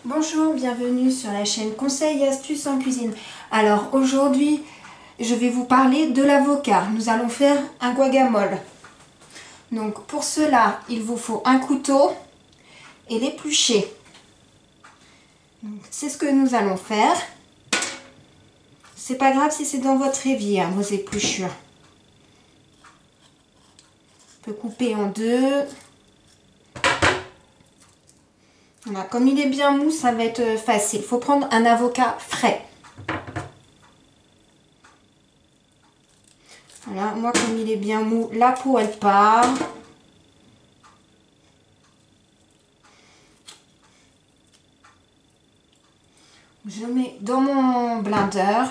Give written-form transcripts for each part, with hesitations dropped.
Bonjour, bienvenue sur la chaîne Conseils et astuces en cuisine. Alors aujourd'hui, je vais vous parler de l'avocat. Nous allons faire un guacamole. Donc pour cela, il vous faut un couteau et l'éplucher. C'est ce que nous allons faire. C'est pas grave si c'est dans votre évier, vos épluchures. On peut couper en deux. Voilà, comme il est bien mou, ça va être facile. Il faut prendre un avocat frais. Voilà, moi comme il est bien mou, la peau elle part. Je mets dans mon blender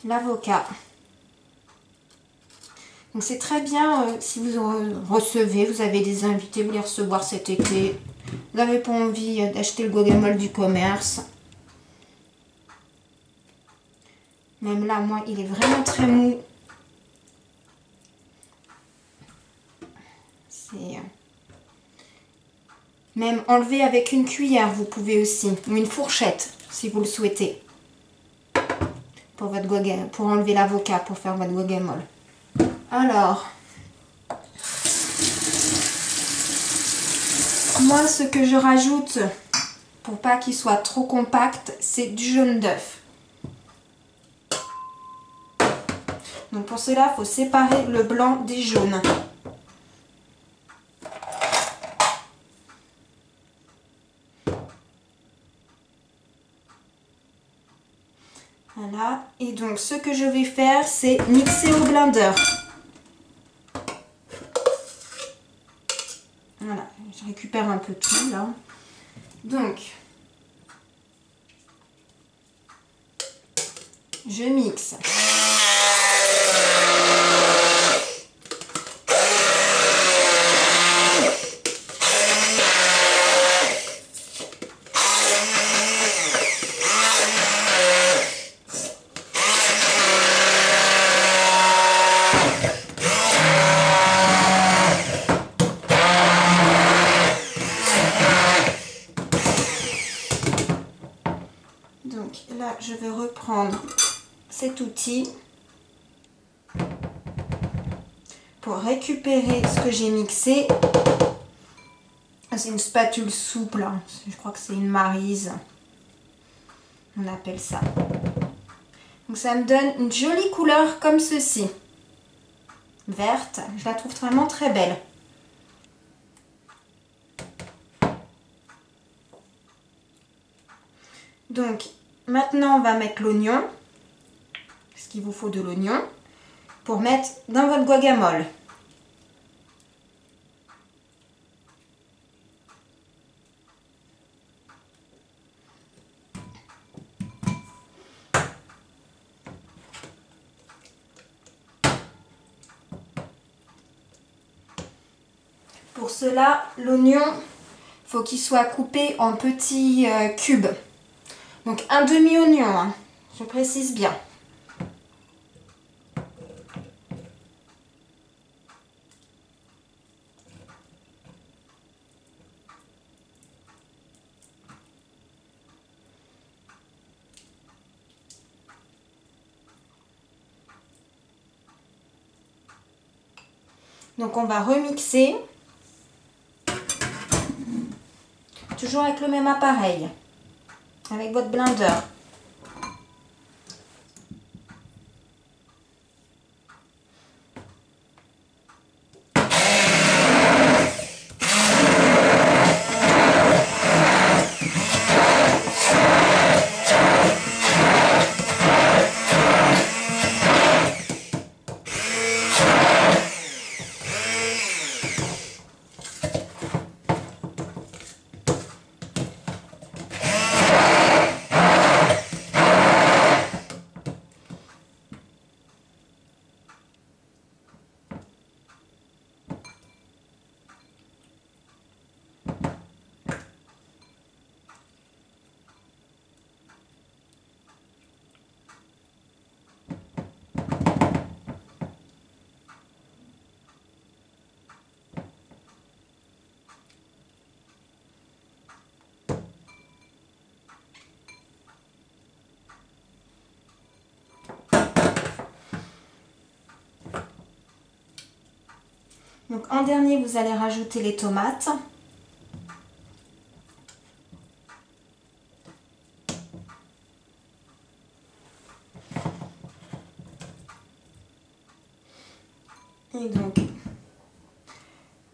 l'avocat. Donc c'est très bien si vous recevez, vous avez des invités, vous les recevoir cet été. Vous n'avez pas envie d'acheter le guacamole du commerce. Même là, moi, il est vraiment très mou. C'est... Même enlever avec une cuillère, vous pouvez aussi. Ou une fourchette, si vous le souhaitez. Pour enlever l'avocat, pour faire votre guacamole. Alors... Moi, ce que je rajoute, pour pas qu'il soit trop compact, c'est du jaune d'œuf. Donc pour cela, il faut séparer le blanc des jaunes. Voilà. Et donc ce que je vais faire, c'est mixer au blender. Voilà, je récupère un peu tout là. Donc, je mixe. Donc là, je vais reprendre cet outil pour récupérer ce que j'ai mixé. C'est une spatule souple, hein. Je crois que c'est une maryse, on appelle ça. Donc ça me donne une jolie couleur comme ceci, verte. Je la trouve vraiment très belle. Donc maintenant on va mettre l'oignon, parce qu'il vous faut de l'oignon, pour mettre dans votre guacamole. Pour cela, l'oignon, il faut qu'il soit coupé en petits cubes. Donc un demi-oignon, hein, je précise bien. Donc on va remixer. Toujours avec le même appareil. Avec votre blender. Donc en dernier, vous allez rajouter les tomates. Et donc,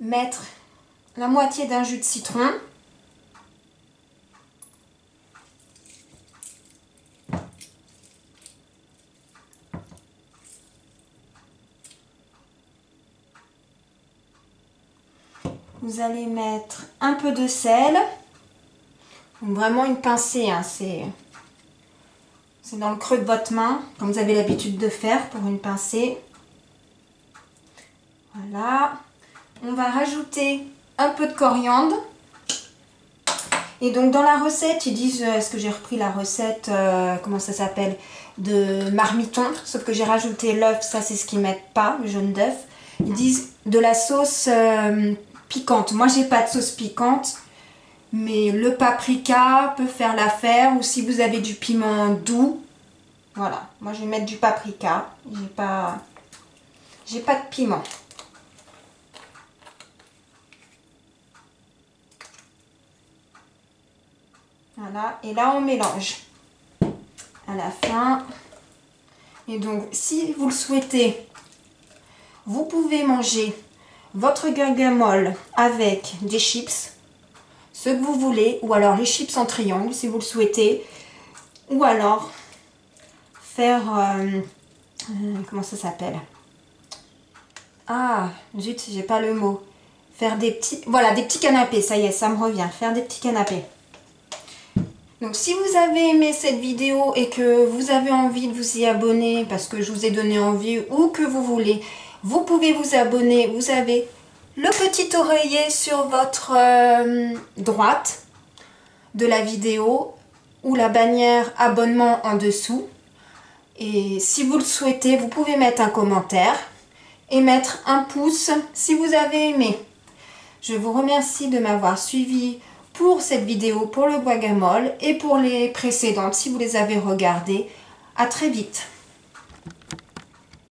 mettre la moitié d'un jus de citron. Vous allez mettre un peu de sel. Donc vraiment une pincée, hein, c'est dans le creux de votre main, comme vous avez l'habitude de faire pour une pincée. Voilà. On va rajouter un peu de coriandre. Et donc dans la recette, ils disent, est-ce que j'ai repris la recette, comment ça s'appelle, de marmiton, sauf que j'ai rajouté l'œuf, ça c'est ce qu'ils mettent pas, le jaune d'œuf. Ils disent de la sauce piquante. Moi j'ai pas de sauce piquante, mais le paprika peut faire l'affaire, ou si vous avez du piment doux, voilà. Moi je vais mettre du paprika, j'ai pas de piment. Voilà, et là on mélange à la fin. Et donc si vous le souhaitez, vous pouvez manger votre guacamole avec des chips, ce que vous voulez, ou alors les chips en triangle si vous le souhaitez, ou alors faire, comment ça s'appelle? Ah, zut, j'ai pas le mot. Faire des petits, voilà, des petits canapés, ça y est, ça me revient, faire des petits canapés. Donc si vous avez aimé cette vidéo et que vous avez envie de vous y abonner parce que je vous ai donné envie ou que vous voulez, vous pouvez vous abonner. Vous avez le petit oreiller sur votre droite de la vidéo ou la bannière abonnement en dessous. Et si vous le souhaitez, vous pouvez mettre un commentaire et mettre un pouce si vous avez aimé. Je vous remercie de m'avoir suivi pour cette vidéo, pour le guacamole et pour les précédentes si vous les avez regardées. À très vite.